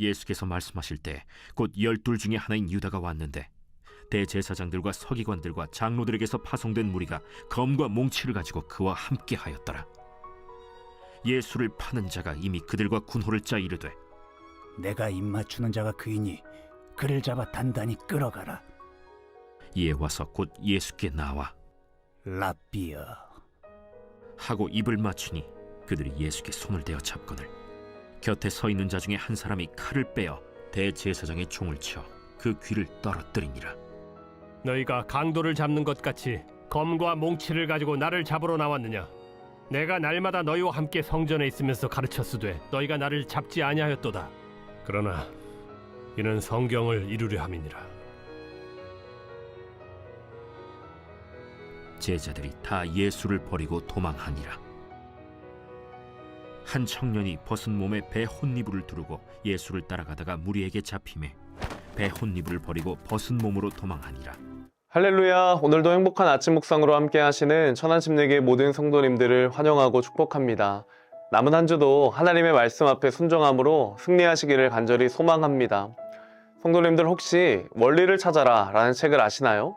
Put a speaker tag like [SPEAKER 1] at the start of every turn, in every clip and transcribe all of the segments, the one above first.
[SPEAKER 1] 예수께서 말씀하실 때 곧 12 중에 하나인 유다가 왔는데 대제사장들과 서기관들과 장로들에게서 파송된 무리가 검과 몽치를 가지고 그와 함께 하였더라. 예수를 파는 자가 이미 그들과 군호를 짜 이르되,
[SPEAKER 2] 내가 입맞추는 자가 그이니 그를 잡아 단단히 끌어가라.
[SPEAKER 1] 이에 와서 곧 예수께 나와
[SPEAKER 2] 랍비여.
[SPEAKER 1] 하고 입을 맞추니 그들이 예수께 손을 대어 잡거늘 곁에 서 있는 자 중에 한 사람이 칼을 빼어 대제사장의 총을 쳐 그 귀를 떨어뜨리니라.
[SPEAKER 3] 너희가 강도를 잡는 것 같이 검과 몽치를 가지고 나를 잡으러 나왔느냐? 내가 날마다 너희와 함께 성전에 있으면서 가르쳤으되 너희가 나를 잡지 아니하였도다. 그러나 이는 성경을 이루려 함이니라.
[SPEAKER 1] 제자들이 다 예수를 버리고 도망하니라. 한 청년이 벗은 몸에 배 혼니부를 두르고 예수를 따라가다가 무리에게 잡히매 배 혼니부를 버리고 벗은 몸으로 도망하니라.
[SPEAKER 4] 할렐루야. 오늘도 행복한 아침 묵상으로 함께 하시는 천안침례교회 모든 성도님들을 환영하고 축복합니다. 남은 한 주도 하나님의 말씀 앞에 순종함으로 승리하시기를 간절히 소망합니다. 성도님들 혹시 원리를 찾아라 라는 책을 아시나요?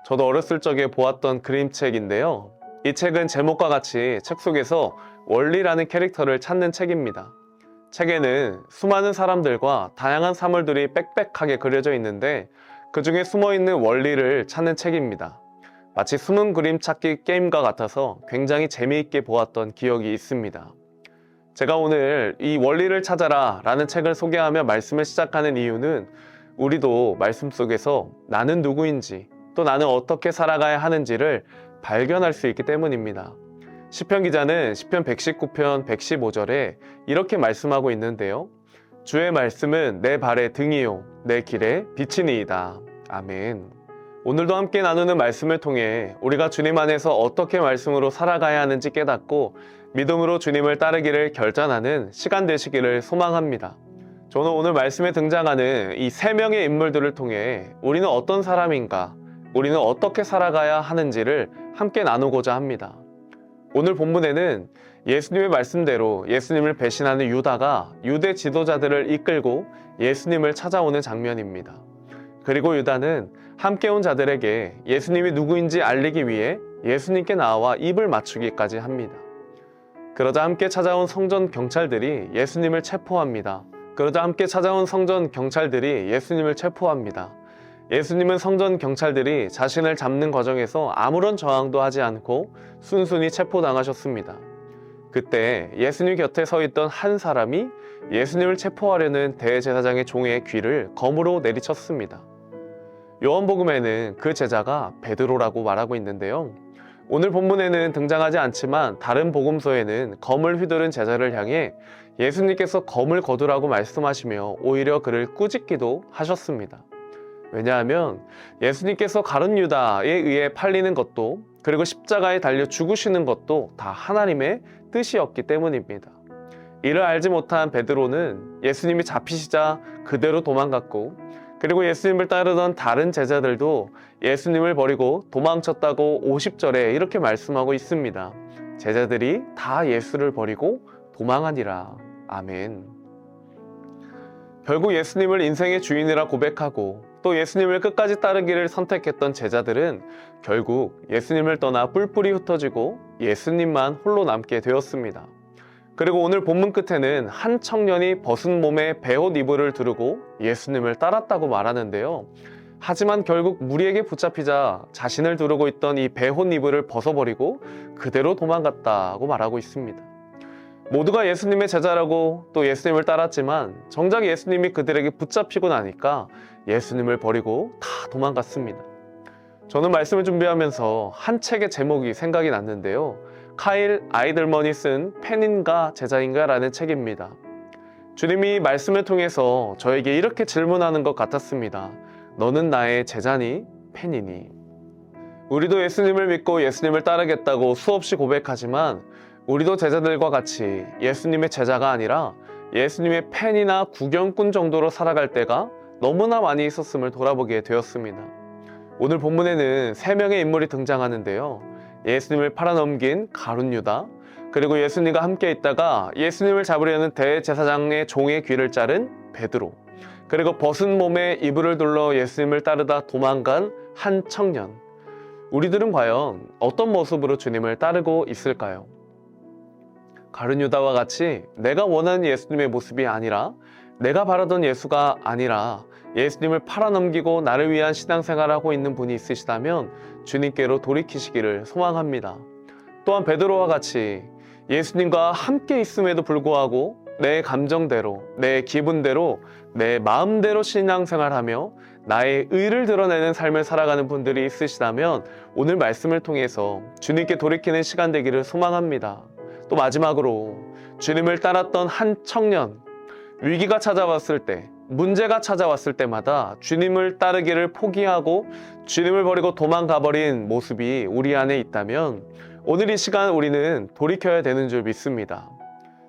[SPEAKER 4] 저도 어렸을 적에 보았던 그림책인데요. 이 책은 제목과 같이 책 속에서 원리라는 캐릭터를 찾는 책입니다. 책에는 수많은 사람들과 다양한 사물들이 빽빽하게 그려져 있는데 그 중에 숨어있는 원리를 찾는 책입니다. 마치 숨은 그림 찾기 게임과 같아서 굉장히 재미있게 보았던 기억이 있습니다. 제가 오늘 이 원리를 찾아라 라는 책을 소개하며 말씀을 시작하는 이유는 우리도 말씀 속에서 나는 누구인지 또 나는 어떻게 살아가야 하는지를 발견할 수 있기 때문입니다. 시편 기자는 시편 119편 115절에 이렇게 말씀하고 있는데요. 주의 말씀은 내 발의 등이요 내 길에 빛이니이다. 아멘. 오늘도 함께 나누는 말씀을 통해 우리가 주님 안에서 어떻게 말씀으로 살아가야 하는지 깨닫고 믿음으로 주님을 따르기를 결단하는 시간 되시기를 소망합니다. 저는 오늘 말씀에 등장하는 이 세 명의 인물들을 통해 우리는 어떤 사람인가, 우리는 어떻게 살아가야 하는지를 함께 나누고자 합니다. 오늘 본문에는 예수님의 말씀대로 예수님을 배신하는 유다가 유대 지도자들을 이끌고 예수님을 찾아오는 장면입니다. 그리고 유다는 함께 온 자들에게 예수님이 누구인지 알리기 위해 예수님께 나와 입을 맞추기까지 합니다. 그러자 함께 찾아온 성전 경찰들이 예수님을 체포합니다. 예수님은 성전 경찰들이 자신을 잡는 과정에서 아무런 저항도 하지 않고 순순히 체포당하셨습니다. 그때 예수님 곁에 서 있던 한 사람이 예수님을 체포하려는 대제사장의 종의 귀를 검으로 내리쳤습니다. 요한복음에는 그 제자가 베드로라고 말하고 있는데요. 오늘 본문에는 등장하지 않지만 다른 복음서에는 검을 휘두른 제자를 향해 예수님께서 검을 거두라고 말씀하시며 오히려 그를 꾸짖기도 하셨습니다. 왜냐하면 예수님께서 가룟 유다에 의해 팔리는 것도 그리고 십자가에 달려 죽으시는 것도 다 하나님의 뜻이었기 때문입니다. 이를 알지 못한 베드로는 예수님이 잡히시자 그대로 도망갔고 그리고 예수님을 따르던 다른 제자들도 예수님을 버리고 도망쳤다고 50절에 이렇게 말씀하고 있습니다. 제자들이 다 예수를 버리고 도망하니라. 아멘. 결국 예수님을 인생의 주인이라 고백하고 또 예수님을 끝까지 따르기를 선택했던 제자들은 결국 예수님을 떠나 뿔뿔이 흩어지고 예수님만 홀로 남게 되었습니다. 그리고 오늘 본문 끝에는 한 청년이 벗은 몸에 베옷 이불을 두르고 예수님을 따랐다고 말하는데요. 하지만 결국 무리에게 붙잡히자 자신을 두르고 있던 이 베옷 이불을 벗어버리고 그대로 도망갔다고 말하고 있습니다. 모두가 예수님의 제자라고 또 예수님을 따랐지만 정작 예수님이 그들에게 붙잡히고 나니까 예수님을 버리고 다 도망갔습니다. 저는 말씀을 준비하면서 한 책의 제목이 생각이 났는데요. 카일 아이들먼이 쓴 팬인가 제자인가 라는 책입니다. 주님이 말씀을 통해서 저에게 이렇게 질문하는 것 같았습니다. 너는 나의 제자니? 팬이니? 우리도 예수님을 믿고 예수님을 따르겠다고 수없이 고백하지만 우리도 제자들과 같이 예수님의 제자가 아니라 예수님의 팬이나 구경꾼 정도로 살아갈 때가 너무나 많이 있었음을 돌아보게 되었습니다. 오늘 본문에는 3명의 인물이 등장하는데요. 예수님을 팔아넘긴 가룟 유다, 그리고 예수님과 함께 있다가 예수님을 잡으려는 대제사장의 종의 귀를 자른 베드로, 그리고 벗은 몸에 이불을 둘러 예수님을 따르다 도망간 한 청년. 우리들은 과연 어떤 모습으로 주님을 따르고 있을까요? 가룟 유다와 같이 내가 원하는 예수님의 모습이 아니라, 내가 바라던 예수가 아니라 예수님을 팔아넘기고 나를 위한 신앙생활을 하고 있는 분이 있으시다면 주님께로 돌이키시기를 소망합니다. 또한 베드로와 같이 예수님과 함께 있음에도 불구하고 내 감정대로, 내 기분대로, 내 마음대로 신앙생활하며 나의 의를 드러내는 삶을 살아가는 분들이 있으시다면 오늘 말씀을 통해서 주님께 돌이키는 시간 되기를 소망합니다. 또 마지막으로 주님을 따랐던 한 청년, 위기가 찾아왔을 때, 문제가 찾아왔을 때마다 주님을 따르기를 포기하고 주님을 버리고 도망가버린 모습이 우리 안에 있다면 오늘 이 시간 우리는 돌이켜야 되는 줄 믿습니다.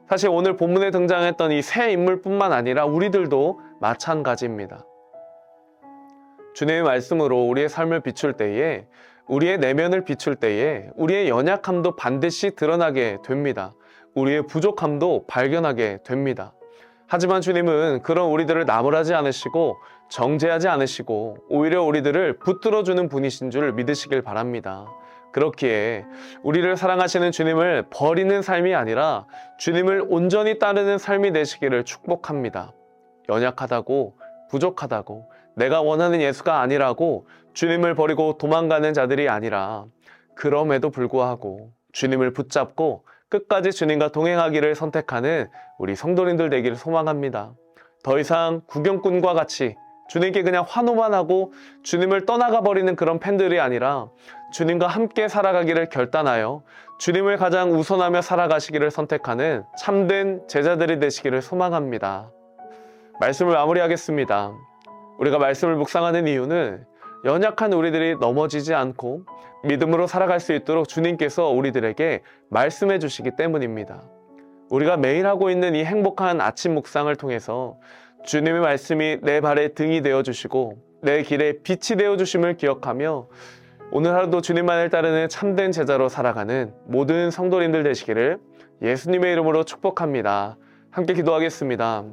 [SPEAKER 4] 사실 오늘 본문에 등장했던 이 세 인물뿐만 아니라 우리들도 마찬가지입니다. 주님의 말씀으로 우리의 삶을 비출 때에, 우리의 내면을 비출 때에 우리의 연약함도 반드시 드러나게 됩니다. 우리의 부족함도 발견하게 됩니다. 하지만 주님은 그런 우리들을 나무라지 않으시고 정죄하지 않으시고 오히려 우리들을 붙들어주는 분이신 줄 믿으시길 바랍니다. 그렇기에 우리를 사랑하시는 주님을 버리는 삶이 아니라 주님을 온전히 따르는 삶이 되시기를 축복합니다. 연약하다고, 부족하다고, 내가 원하는 예수가 아니라고 주님을 버리고 도망가는 자들이 아니라 그럼에도 불구하고 주님을 붙잡고 끝까지 주님과 동행하기를 선택하는 우리 성도님들 되기를 소망합니다. 더 이상 구경꾼과 같이 주님께 그냥 환호만 하고 주님을 떠나가 버리는 그런 팬들이 아니라 주님과 함께 살아가기를 결단하여 주님을 가장 우선하며 살아가시기를 선택하는 참된 제자들이 되시기를 소망합니다. 말씀을 마무리하겠습니다. 우리가 말씀을 묵상하는 이유는 연약한 우리들이 넘어지지 않고 믿음으로 살아갈 수 있도록 주님께서 우리들에게 말씀해 주시기 때문입니다. 우리가 매일 하고 있는 이 행복한 아침 묵상을 통해서 주님의 말씀이 내 발의 등이 되어주시고 내 길에 빛이 되어주심을 기억하며 오늘 하루도 주님만을 따르는 참된 제자로 살아가는 모든 성도님들 되시기를 예수님의 이름으로 축복합니다. 함께 기도하겠습니다.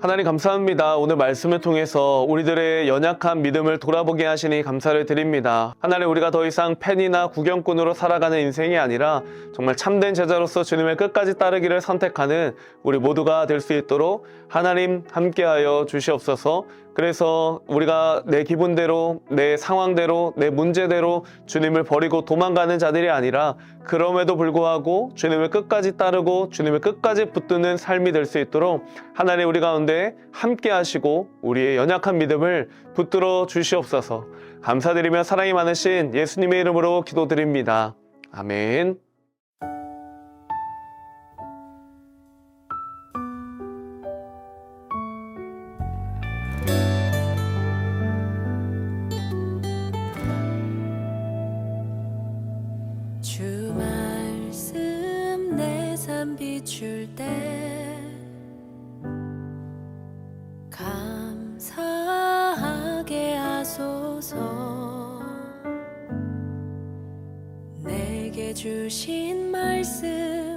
[SPEAKER 4] 하나님 감사합니다. 오늘 말씀을 통해서 우리들의 연약한 믿음을 돌아보게 하시니 감사를 드립니다. 하나님, 우리가 더 이상 팬이나 구경꾼으로 살아가는 인생이 아니라 정말 참된 제자로서 주님을 끝까지 따르기를 선택하는 우리 모두가 될 수 있도록 하나님 함께하여 주시옵소서. 그래서 우리가 내 기분대로, 내 상황대로, 내 문제대로 주님을 버리고 도망가는 자들이 아니라 그럼에도 불구하고 주님을 끝까지 따르고 주님을 끝까지 붙드는 삶이 될 수 있도록 하나님 우리 가운데 함께 하시고 우리의 연약한 믿음을 붙들어 주시옵소서. 감사드리며 사랑이 많으신 예수님의 이름으로 기도드립니다. 아멘.
[SPEAKER 5] 주 말씀 내 삶 비출 때 감사하게 하소서. 내게 주신 말씀